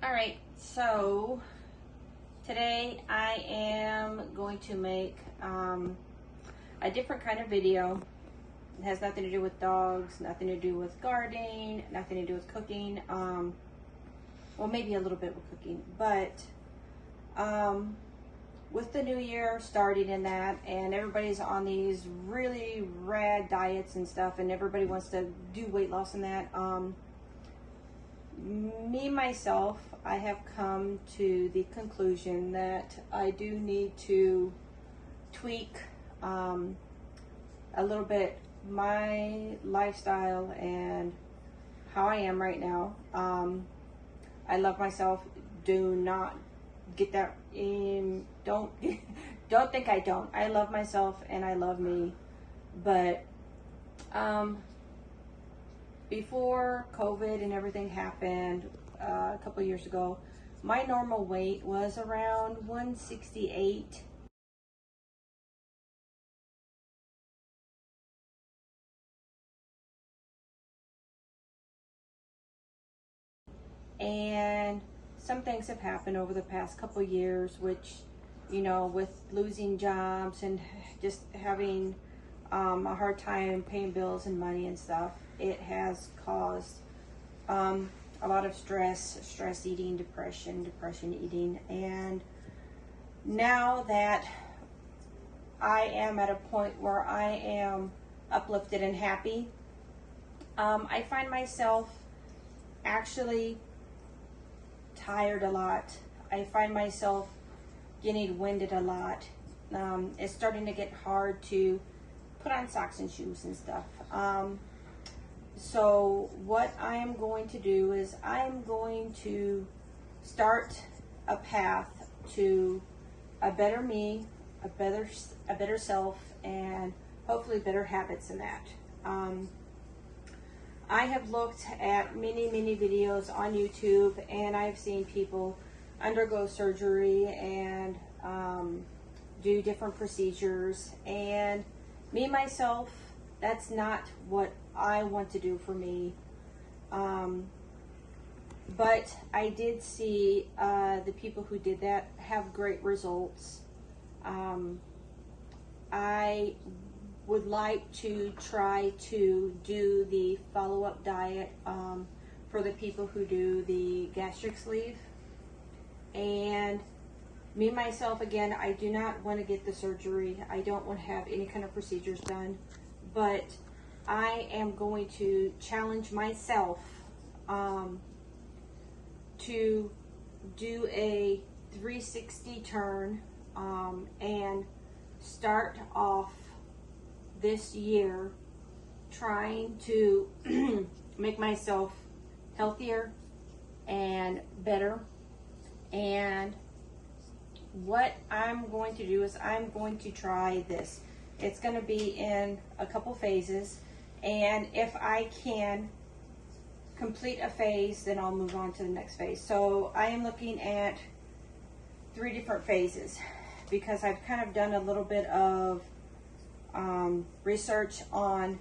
All right, so today I am going to make a different kind of video. It has nothing to do with dogs, nothing to do with gardening, nothing to do with cooking. Well, maybe a little bit with cooking, but with the new year starting in that, and everybody's on these really rad diets and stuff, and everybody wants to do weight loss and that. Me, myself, I have come to the conclusion that I do need to tweak a little bit my lifestyle and how I am right now. I love myself. Do not get that in. Don't think I don't. I love myself and I love me. But before COVID and everything happened a couple of years ago, my normal weight was around 168. And some things have happened over the past couple of years, which, you know, with losing jobs and just having a hard time paying bills and money and stuff, it has caused a lot of stress eating, depression eating. And now that I am at a point where I am uplifted and happy, I find myself actually tired a lot. I find myself getting winded a lot. It's starting to get hard to put on socks and shoes and stuff. So what I am going to do is I'm going to start a path to a better me, a better self, and hopefully better habits in that. I have looked at many videos on YouTube, and I've seen people undergo surgery and do different procedures, and me myself, that's not what I want to do for me. But I did see the people who did that have great results. I would like to try to do the follow-up diet for the people who do the gastric sleeve. And me myself, again, I do not want to get the surgery. I don't want to have any kind of procedures done, but I am going to challenge myself to do a 360 turn and start off this year trying to make myself healthier and better. And what I'm going to do is I'm going to try this. It's going to be in a couple phases, and if I can complete a phase, then I'll move on to the next phase. So I am looking at 3 different phases because I've kind of done a little bit of research on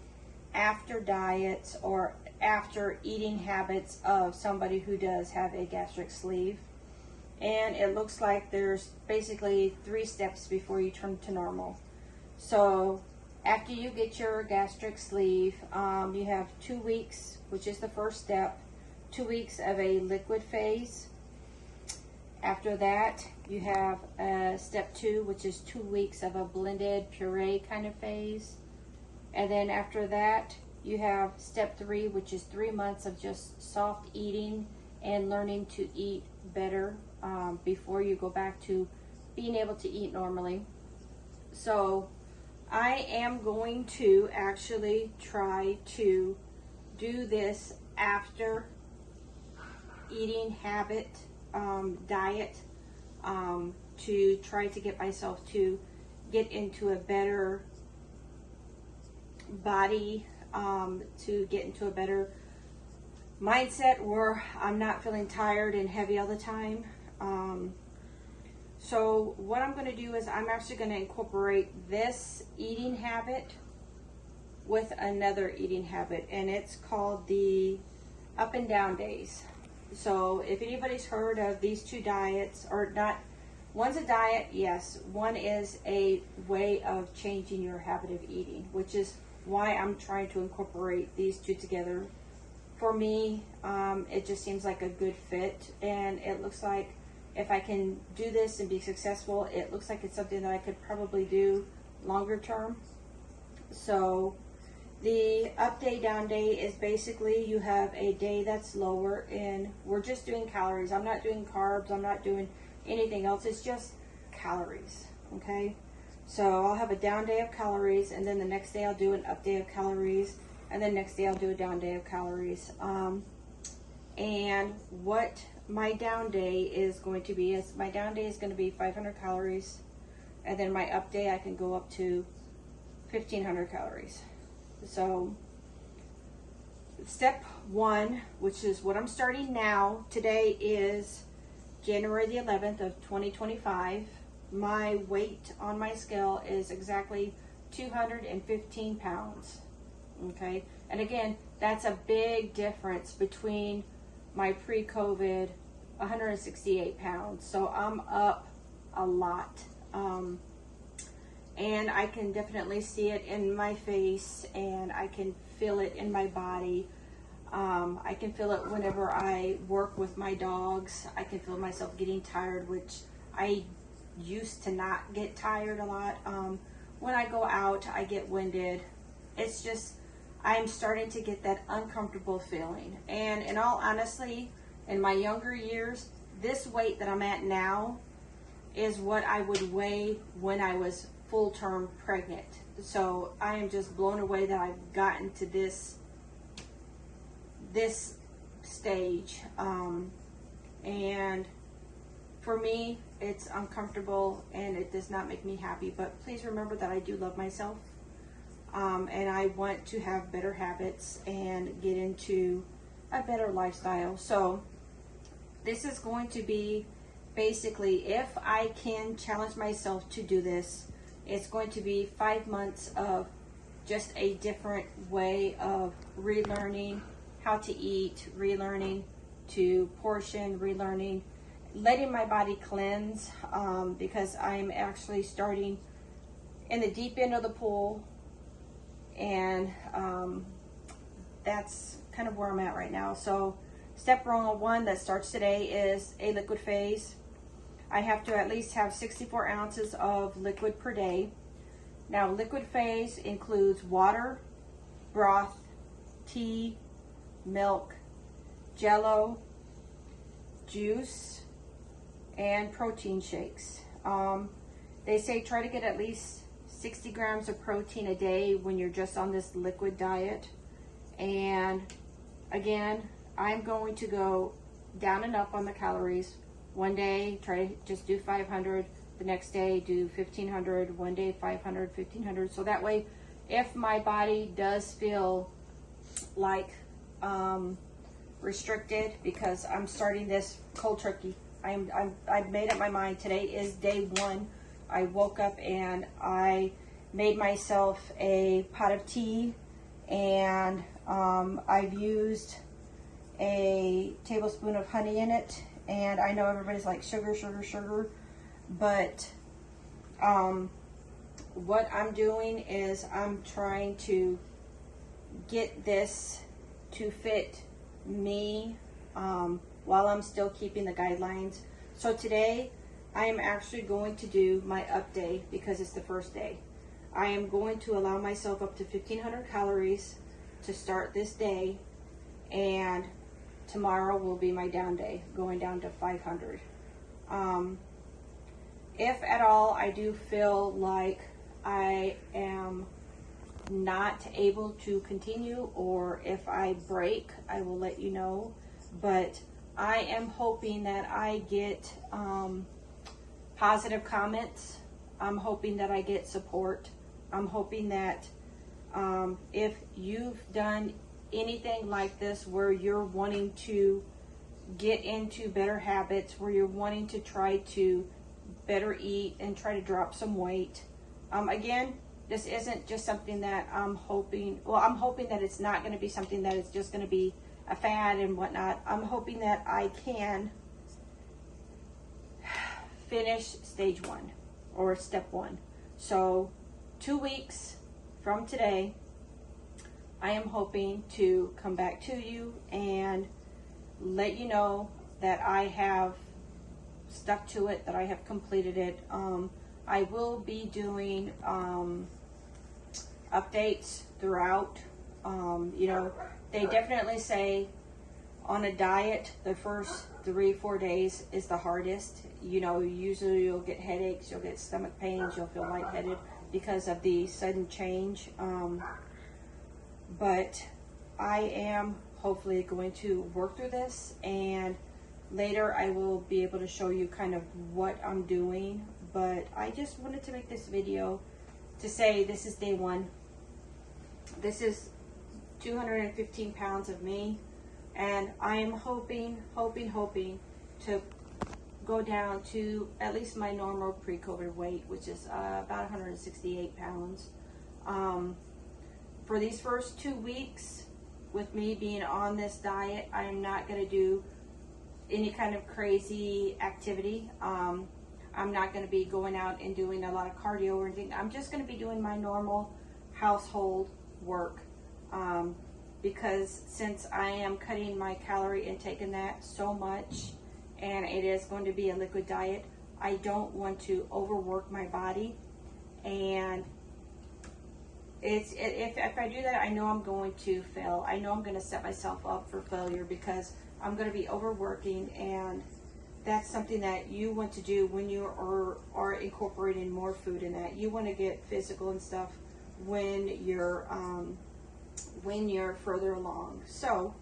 after diets or after eating habits of somebody who does have a gastric sleeve. And it looks like there's basically 3 steps before you turn to normal. So after you get your gastric sleeve, you have 2 weeks, which is the first step, 2 weeks of a liquid phase. After that, you have step 2, which is 2 weeks of a blended puree kind of phase. And then after that, you have step 3, which is 3 months of just soft eating and learning to eat better before you go back to being able to eat normally. So I am going to actually try to do this after eating habit diet to try to get myself to get into a better body, to get into a better mindset where I'm not feeling tired and heavy all the time. So what I'm going to do is I'm actually going to incorporate this eating habit with another eating habit, and it's called the up and down days. So if anybody's heard of these two diets, or not, one's a diet, yes. One is a way of changing your habit of eating, which is why I'm trying to incorporate these two together. For me, it just seems like a good fit, and it looks like if I can do this and be successful, it looks like it's something that I could probably do longer term. So the up day, down day is basically you have a day that's lower in, we're just doing calories. I'm not doing carbs, I'm not doing anything else, it's just calories, okay? So I'll have a down day of calories, and then the next day I'll do an up day of calories, and then next day I'll do a down day of calories. And what my down day is going to be is, my down day is going to be 500 calories, and then my up day I can go up to 1,500 calories. So step one, which is what I'm starting now, today is January the 11th of 2025. My weight on my scale is exactly 215 pounds. Okay, and again, that's a big difference between my pre-COVID 168 pounds. So I'm up a lot. And I can definitely see it in my face, and I can feel it in my body. I can feel it whenever I work with my dogs. I can feel myself getting tired, which I used to not get tired a lot. When I go out, I get winded. It's just, I'm starting to get that uncomfortable feeling. And in all honesty, in my younger years, this weight that I'm at now is what I would weigh when I was full-term pregnant. So I am just blown away that I've gotten to this stage. And for me, it's uncomfortable and it does not make me happy. But please remember that I do love myself. And I want to have better habits and get into a better lifestyle. So this is going to be basically, if I can challenge myself to do this, it's going to be 5 months of just a different way of relearning how to eat, relearning to portion, relearning, letting my body cleanse, because I'm actually starting in the deep end of the pool, and that's kind of where I'm at right now. So step one that starts today is a liquid phase. I have to at least have 64 ounces of liquid per day. Now, liquid phase includes water, broth, tea, milk, jello, juice, and protein shakes. They say try to get at least 60 grams of protein a day when you're just on this liquid diet. And again, I'm going to go down and up on the calories. One day, try to just do 500. The next day, do 1,500. One day, 500, 1,500. So that way, if my body does feel like restricted, because I'm starting this cold turkey. I've made up my mind. Today is day one. I woke up and I made myself a pot of tea, and I've used a tablespoon of honey in it. And I know everybody's like sugar, sugar, sugar, but what I'm doing is I'm trying to get this to fit me while I'm still keeping the guidelines. So today I am actually going to do my up day because it's the first day. I am going to allow myself up to 1,500 calories to start this day, and tomorrow will be my down day, going down to 500. If at all I do feel like I am not able to continue, or if I break, I will let you know. But I am hoping that I get positive comments. I'm hoping that I get support. I'm hoping that if you've done anything like this, where you're wanting to get into better habits, where you're wanting to try to better eat and try to drop some weight, again, this isn't just something that I'm hoping, well, I'm hoping that it's not going to be something that is just going to be a fad and whatnot. I'm hoping that I can finish stage 1 or step 1. So 2 weeks from today, I am hoping to come back to you and let you know that I have stuck to it, that I have completed it. I will be doing updates throughout. You know, they definitely say on a diet, the first 3-4 days is the hardest. You know, usually you'll get headaches, you'll get stomach pains, you'll feel lightheaded because of the sudden change. But I am hopefully going to work through this, and later I will be able to show you kind of what I'm doing. But I just wanted to make this video to say this is day 1. This is 215 pounds of me, and I am hoping to go down to at least my normal pre-COVID weight, which is about 168 pounds. For these first 2 weeks, with me being on this diet, I am not going to do any kind of crazy activity. I'm not going to be going out and doing a lot of cardio or anything. I'm just going to be doing my normal household work, because since I am cutting my calorie intake in that so much, and it is going to be a liquid diet, I don't want to overwork my body. And if I do that, I know I'm going to fail. I know I'm going to set myself up for failure because I'm going to be overworking, and that's something that you want to do when you are incorporating more food in that. You want to get physical and stuff when you're further along. So,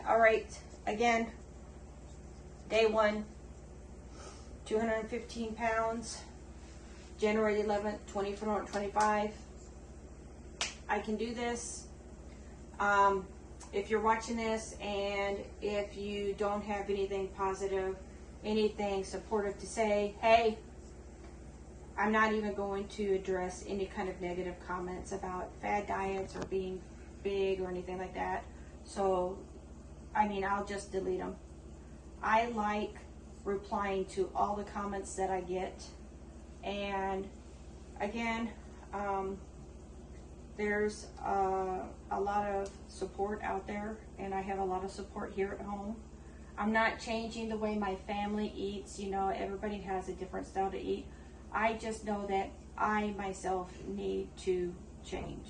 all right, again, day 1, 215 pounds. January 11th, 2025. I can do this. If you're watching this and if you don't have anything positive, anything supportive to say, hey, I'm not even going to address any kind of negative comments about fad diets or being big or anything like that. So, I mean, I'll just delete them. I like replying to all the comments that I get. And again, there's a lot of support out there, and I have a lot of support here at home. I'm not changing the way my family eats. You know, everybody has a different style to eat. I just know that I myself need to change.